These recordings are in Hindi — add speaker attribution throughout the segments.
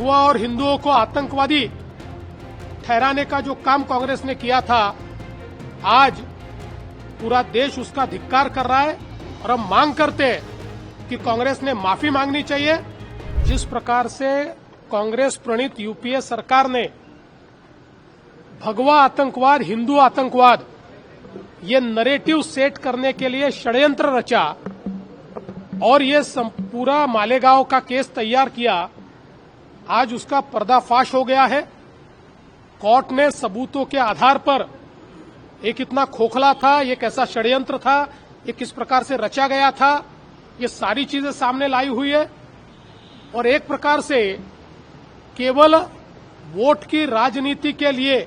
Speaker 1: भगवा और हिंदुओं को आतंकवादी ठहराने का जो काम कांग्रेस ने किया था, आज पूरा देश उसका धिक्कार कर रहा है और हम मांग करते हैं कि कांग्रेस ने माफी मांगनी चाहिए। जिस प्रकार से कांग्रेस प्रणीत यूपीए सरकार ने भगवा आतंकवाद, हिंदू आतंकवाद, ये नरेटिव सेट करने के लिए षड्यंत्र रचा और ये पूरा मालेगांव का केस तैयार किया, आज उसका पर्दाफाश हो गया है। कोर्ट ने सबूतों के आधार पर ये कितना खोखला था, ये कैसा षड्यंत्र था, ये किस प्रकार से रचा गया था, ये सारी चीजें सामने लाई हुई है। और एक प्रकार से केवल वोट की राजनीति के लिए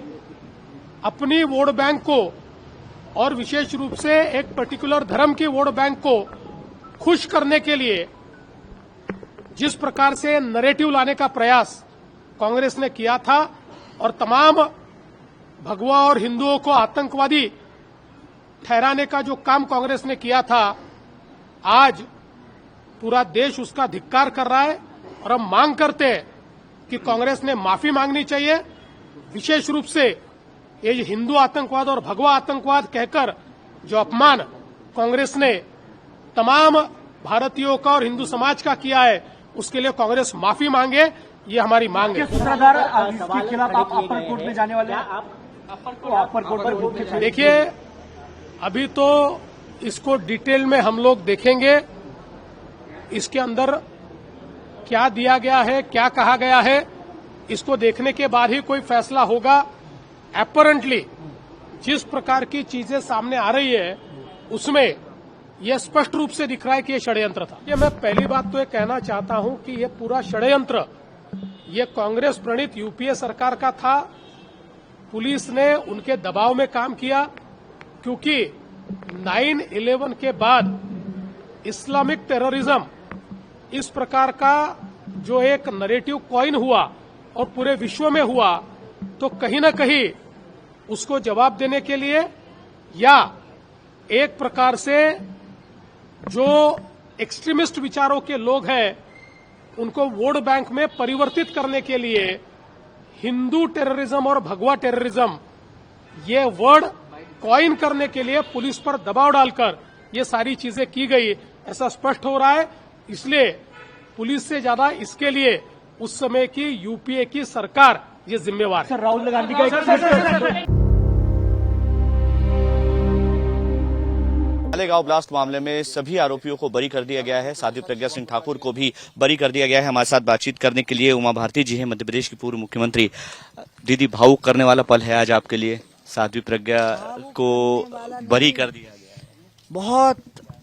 Speaker 1: अपनी वोट बैंक को और विशेष रूप से एक पर्टिकुलर धर्म की वोट बैंक को खुश करने के लिए जिस प्रकार से नरेटिव लाने का प्रयास कांग्रेस ने किया था और तमाम भगवा और हिंदुओं को आतंकवादी ठहराने का जो काम कांग्रेस ने किया था, आज पूरा देश उसका धिक्कार कर रहा है और हम मांग करते हैं कि कांग्रेस ने माफी मांगनी चाहिए। विशेष रूप से ये हिंदू आतंकवाद और भगवा आतंकवाद कहकर जो अपमान कांग्रेस ने तमाम भारतीयों का और हिंदू समाज का किया है, उसके लिए कांग्रेस माफी मांगे, ये हमारी मांग है।
Speaker 2: सूत्रधार के खिलाफ आप अपर कोर्ट में जाने वाले हैं? अपर कोर्ट में
Speaker 1: देखिए, अभी तो इसको डिटेल में हम लोग देखेंगे, इसके अंदर क्या दिया गया है, क्या कहा गया है, इसको देखने के बाद ही कोई फैसला होगा। अपरेंटली जिस प्रकार की चीजें सामने आ रही है उसमें यह स्पष्ट रूप से दिख रहा है कि यह षड्यंत्र था। ये मैं पहली बात तो ये कहना चाहता हूं कि यह पूरा षड्यंत्र ये कांग्रेस प्रणीत यूपीए सरकार का था। पुलिस ने उनके दबाव में काम किया, क्योंकि 9/11 के बाद इस्लामिक टेररिज्म इस प्रकार का जो एक नरेटिव कॉइन हुआ और पूरे विश्व में हुआ, तो कहीं न कहीं उसको जवाब देने के लिए या एक प्रकार से जो एक्सट्रीमिस्ट विचारों के लोग हैं उनको वोट बैंक में परिवर्तित करने के लिए हिंदू टेररिज्म और भगवा टेररिज्म ये वर्ड कॉइन करने के लिए पुलिस पर दबाव डालकर ये सारी चीजें की गई, ऐसा स्पष्ट हो रहा है। इसलिए पुलिस से ज्यादा इसके लिए उस समय की यूपीए की सरकार ये जिम्मेवार है।
Speaker 2: राहुल गांधी का
Speaker 3: मालेगांव ब्लास्ट मामले में सभी आरोपियों को बरी कर दिया गया है। साध्वी प्रज्ञा सिंह ठाकुर को भी बरी कर दिया गया है। हमारे साथ बातचीत करने के लिए उमा भारती जी हैं, मध्य प्रदेश की पूर्व मुख्यमंत्री। दीदी, भावुक करने वाला पल है आज आपके लिए, साध्वी प्रज्ञा को बरी कर दिया गया है।
Speaker 4: बहुत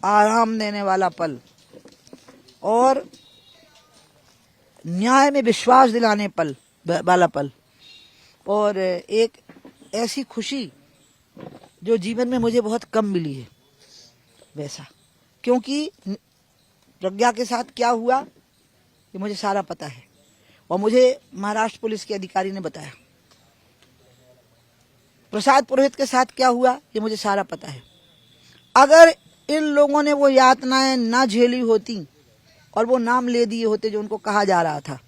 Speaker 4: आराम देने वाला पल और न्याय में विश्वास दिलाने वाला पल और एक ऐसी खुशी जो जीवन में मुझे बहुत कम मिली है वैसा, क्योंकि प्रज्ञा के साथ क्या हुआ ये मुझे सारा पता है और मुझे महाराष्ट्र पुलिस के अधिकारी ने बताया। प्रसाद पुरोहित के साथ क्या हुआ ये मुझे सारा पता है। अगर इन लोगों ने वो यातनाएं ना झेली होती और वो नाम ले दिए होते जो उनको कहा जा रहा था,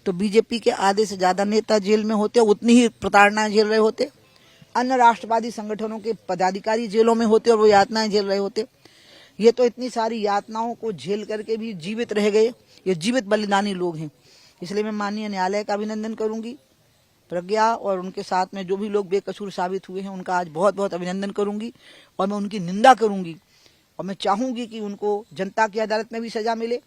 Speaker 4: तो बीजेपी के आधे से ज्यादा नेता जेल में होते, उतनी ही प्रताड़नाएं झेल रहे होते। अन्य राष्ट्रवादी संगठनों के पदाधिकारी जेलों में होते और वो यातनाएं झेल रहे होते। ये तो इतनी सारी यातनाओं को झेल करके भी जीवित रह गए। ये जीवित बलिदानी लोग हैं। इसलिए मैं माननीय न्यायालय का अभिनंदन करूंगी। प्रज्ञा और उनके साथ में जो भी लोग बेकसूर साबित हुए हैं उनका आज बहुत बहुत अभिनंदन करूंगी और मैं उनकी निंदा करूंगी और मैं चाहूंगी कि उनको जनता की अदालत में भी सजा मिले।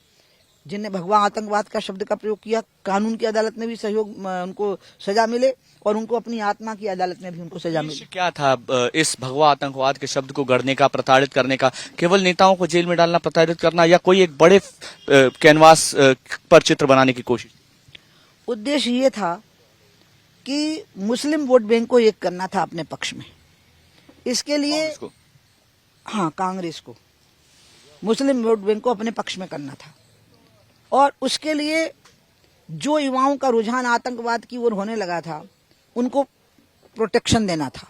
Speaker 4: जिनने भगवा आतंकवाद का शब्द का प्रयोग किया, कानून की अदालत में भी सहयोग उनको सजा मिले और उनको अपनी आत्मा की अदालत में भी उनको सजा मिले।
Speaker 3: क्या था इस भगवा आतंकवाद के शब्द को गढ़ने का, प्रताड़ित करने का? केवल नेताओं को जेल में डालना, प्रताड़ित करना, या कोई एक बड़े कैनवास पर चित्र बनाने की कोशिश?
Speaker 4: उद्देश्य ये था कि मुस्लिम वोट बैंक को एक करना था अपने पक्ष में। इसके लिए कांग्रेस को मुस्लिम वोट बैंक को अपने पक्ष में करना था और उसके लिए जो युवाओं का रुझान आतंकवाद की ओर होने लगा था उनको प्रोटेक्शन देना था।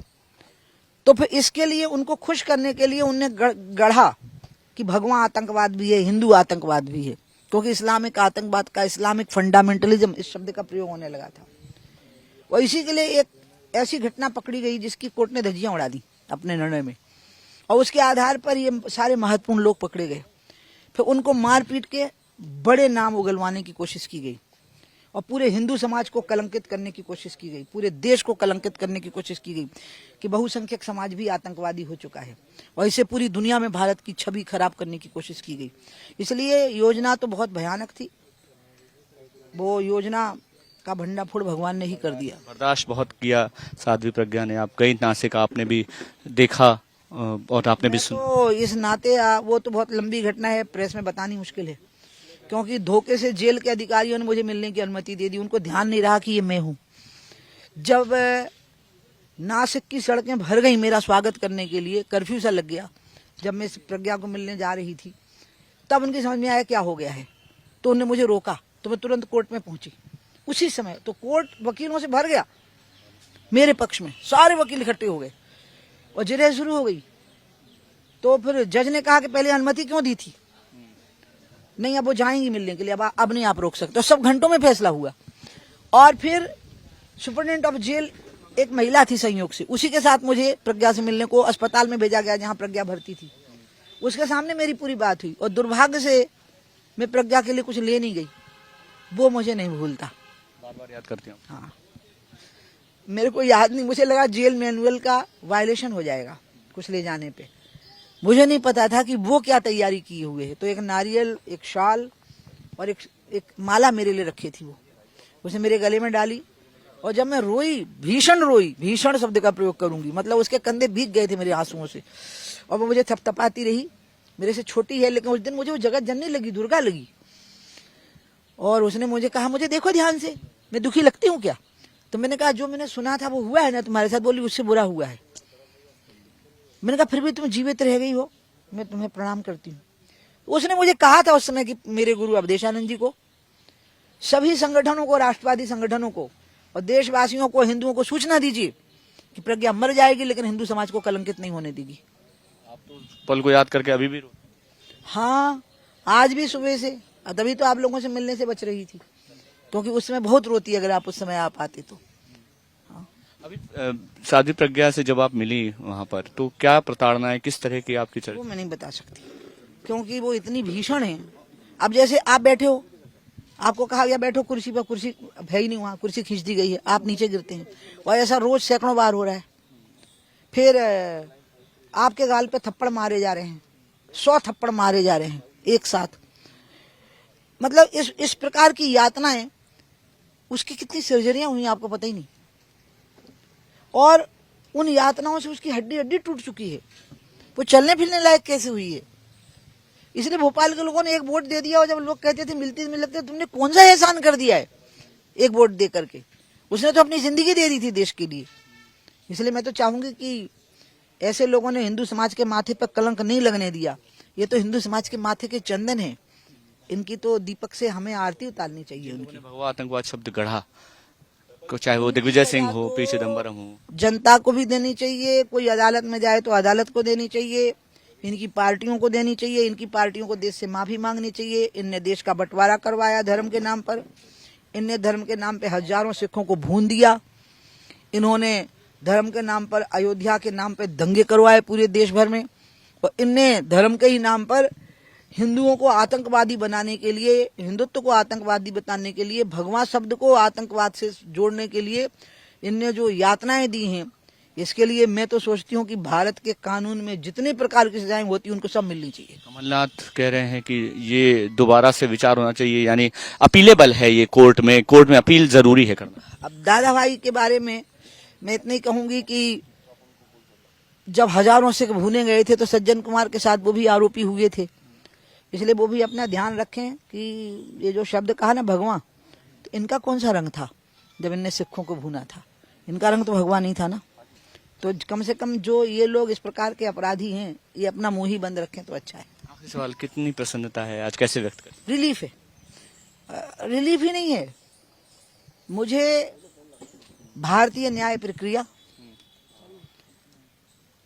Speaker 4: तो फिर इसके लिए उनको खुश करने के लिए उनने गढ़ा कि भगवा आतंकवाद भी है, हिंदू आतंकवाद भी है। क्योंकि इस्लामिक आतंकवाद का, इस्लामिक फंडामेंटलिज्म इस शब्द का प्रयोग होने लगा था। और इसी के लिए एक ऐसी घटना पकड़ी गई जिसकी कोर्ट ने धज्जियां उड़ा दी अपने निर्णय में, और उसके आधार पर ये सारे महत्वपूर्ण लोग पकड़े गए। फिर उनको मार पीट के बड़े नाम उगलवाने की कोशिश की गई और पूरे हिंदू समाज को कलंकित करने की कोशिश की गई, पूरे देश को कलंकित करने की कोशिश की गई कि बहुसंख्यक समाज भी आतंकवादी हो चुका है, और इसे पूरी दुनिया में भारत की छवि खराब करने की कोशिश की गई। इसलिए योजना तो बहुत भयानक थी, वो योजना का भंडाफोड़ भगवान ने ही कर दिया।
Speaker 3: बर्दाश्त बहुत किया साध्वी प्रज्ञा ने, आप कई नासिक आपने भी देखा और आपने भी सुना।
Speaker 4: तो इस नाते वो तो बहुत लंबी घटना है, प्रेस में बतानी मुश्किल है, क्योंकि धोखे से जेल के अधिकारियों ने मुझे मिलने की अनुमति दे दी। उनको ध्यान नहीं रहा कि ये मैं हूं। जब नासिक की सड़कें भर गई मेरा स्वागत करने के लिए, कर्फ्यू सा लग गया, जब मैं इस प्रज्ञा को मिलने जा रही थी, तब उनकी समझ में आया क्या हो गया है, तो उन्होंने मुझे रोका, तो मैं तुरंत कोर्ट में पहुंची उसी समय। तो कोर्ट वकीलों से भर गया मेरे पक्ष में, सारे वकील इकट्ठे हो गए और जिरह शुरू हो गई। तो फिर जज ने कहा कि पहले अनुमति क्यों दी थी, नहीं अब वो जाएंगी मिलने के लिए, अब नहीं आप रोक सकते। तो सब घंटों में फैसला हुआ। और फिर सुपरिटेंडेंट ऑफ जेल एक महिला थी संयोग से, उसी के साथ मुझे प्रज्ञा से मिलने को अस्पताल में भेजा गया जहां प्रज्ञा भर्ती थी। उसके सामने मेरी पूरी बात हुई और दुर्भाग्य से मैं प्रज्ञा के लिए कुछ ले नहीं गई, वो मुझे नहीं भूलता,
Speaker 3: बार बार याद करती हूँ।
Speaker 4: हाँ, मेरे को याद नहीं, मुझे लगा जेल मैनुअल का वायलेशन हो जाएगा कुछ ले जाने पे। मुझे नहीं पता था कि वो क्या तैयारी किए हुए है। तो एक नारियल, एक शाल और एक माला मेरे लिए रखी थी, वो उसे मेरे गले में डाली। और जब मैं रोई, भीषण शब्द का प्रयोग करूंगी, मतलब उसके कंधे भीग गए थे मेरे आंसुओं से, और वो मुझे थपथपाती रही। मेरे से छोटी है, लेकिन उस दिन मुझे वो जगत जननी लगी, दुर्गा लगी। और उसने मुझे कहा, मुझे देखो ध्यान से, मैं दुखी लगती हूँ क्या? तो मैंने कहा, जो मैंने सुना था वो हुआ है ना तुम्हारे साथ? बोली, उससे बुरा हुआ है। मैंने कहा, फिर भी तुम जीवित रह गई हो, मैं तुम्हें प्रणाम करती हूँ। उसने मुझे कहा था उस समय कि मेरे गुरु अवधेशानंद जी को, सभी संगठनों को, राष्ट्रवादी संगठनों को और देशवासियों को, हिंदुओं को सूचना दीजिए कि प्रज्ञा मर जाएगी लेकिन हिंदू समाज को कलंकित नहीं होने देगी।
Speaker 3: आप तो पल को याद करके अभी भी
Speaker 4: हाँ, आज भी सुबह से, तभी तो आप लोगों से मिलने से बच रही थी, क्योंकि उस समय बहुत रोती अगर आप उस समय आप आते तो।
Speaker 3: अभी साध्वी प्रज्ञा से जब आप मिली वहां पर, तो क्या प्रताड़ना है, किस तरह की आपकी चर्चा?
Speaker 4: वो मैं नहीं बता सकती, क्योंकि वो इतनी भीषण है। अब जैसे आप बैठे हो, आपको कहा गया बैठो कुर्सी पर, कुर्सी है ही नहीं वहां, कुर्सी खींच दी गई है, आप नीचे गिरते हैं, और ऐसा रोज सैकड़ों बार हो रहा है। फिर आपके गाल पे थप्पड़ मारे जा रहे हैं, 100 थप्पड़ मारे जा रहे हैं एक साथ। मतलब इस प्रकार की यातनाएं, उसकी कितनी सर्जरियां हुई आपको पता ही नहीं। और उन यातनाओं से उसकी हड्डी हड्डी टूट चुकी है, वो चलने फिरने लायक कैसे हुई है? इसलिए भोपाल के लोगों ने एक वोट दे दिया, और जब लोग कहते थे मिलते मिलते, तुमने कौन सा एहसान कर दिया है एक वोट दे करके? उसने तो अपनी जिंदगी दे दी थी देश के लिए। इसलिए मैं तो चाहूंगी कि ऐसे लोगों ने हिंदू समाज के माथे पर कलंक नहीं लगने दिया। ये तो हिंदू समाज के माथे के चंदन है, इनकी तो दीपक से हमें आरती उतारनी चाहिए उनकी।
Speaker 3: भगवा आतंकवाद शब्द गढ़ा, चाहे वो दिग्विजय सिंह हो, पी चिदम्बरम हो,
Speaker 4: जनता को भी देनी चाहिए, कोई अदालत में जाए तो अदालत को देनी चाहिए, इनकी पार्टियों को देनी चाहिए, इनकी पार्टियों को देश से माफी मांगनी चाहिए। इनने देश का बंटवारा करवाया धर्म के नाम पर, इनने धर्म के नाम पे हजारों सिखों को भून दिया, इन्होंने धर्म के नाम पर, अयोध्या के नाम पे दंगे करवाए पूरे देश भर में, और इनने धर्म के ही नाम पर हिंदुओं को आतंकवादी बनाने के लिए, हिंदुत्व को आतंकवादी बताने के लिए, भगवान शब्द को आतंकवाद से जोड़ने के लिए इनने जो यातनाएं दी हैं, इसके लिए मैं तो सोचती हूँ कि भारत के कानून में जितने प्रकार की सजाएं होती हैं उनको सब मिलनी चाहिए।
Speaker 3: कमलनाथ कह रहे हैं कि ये दोबारा से विचार होना चाहिए, यानी अपीलेबल है ये कोर्ट में अपील जरूरी है करना।
Speaker 4: अब दादा भाई के बारे में मैं इतना ही कहूंगी कि जब हजारों सिख भूने गए थे तो सज्जन कुमार के साथ वो भी आरोपी हुए थे, इसलिए वो भी अपना ध्यान रखें कि ये जो शब्द कहा ना भगवान, तो इनका कौन सा रंग था जब इनने सिखों को भूना था? इनका रंग तो भगवान नहीं था ना। तो कम से कम जो ये लोग इस प्रकार के अपराधी हैं, ये अपना मुंह ही बंद रखें तो अच्छा है।
Speaker 3: आखिरी सवाल, कितनी प्रसन्नता है आज, कैसे व्यक्त करें?
Speaker 4: रिलीफ है, रिलीफ ही नहीं है मुझे, भारतीय न्याय प्रक्रिया,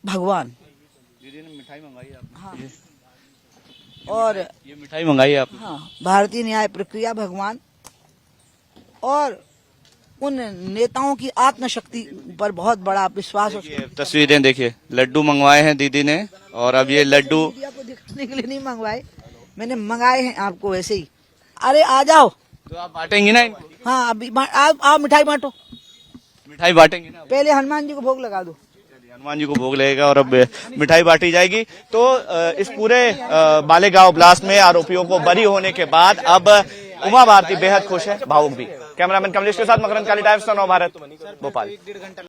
Speaker 4: भगवान।
Speaker 3: दीदी ने मिठाई मंगाई आपने?
Speaker 4: हाँ, और
Speaker 3: ये मिठाई मंगाई है आपने?
Speaker 4: हाँ, भारतीय न्याय प्रक्रिया, भगवान और उन नेताओं की आत्मशक्ति पर बहुत बड़ा विश्वास और
Speaker 3: ये तस्वीरें देखिए, लड्डू मंगवाए हैं दीदी ने और अब ये लड्डू
Speaker 4: मीडिया को दिखाने के लिए नहीं मंगवाए, मैंने मंगाए हैं आपको वैसे ही। अरे आ जाओ।
Speaker 3: तो आप बांटेंगी ना इनको?
Speaker 4: हाँ अभी आप मिठाई बांटो,
Speaker 3: मिठाई बांटेंगी ना?
Speaker 4: पहले हनुमान जी को भोग लगा दो।
Speaker 3: हनुमान जी को भोग लगेगा और अब मिठाई बांटी जाएगी। तो इस पूरे मालेगांव ब्लास्ट में आरोपियों को बरी होने के बाद अब उमा भारती बेहद खुश है, भावुक भी। कैमरामैन कमलेश के साथ मकरंद काली, टाइम्स 9 भारत, भोपाल।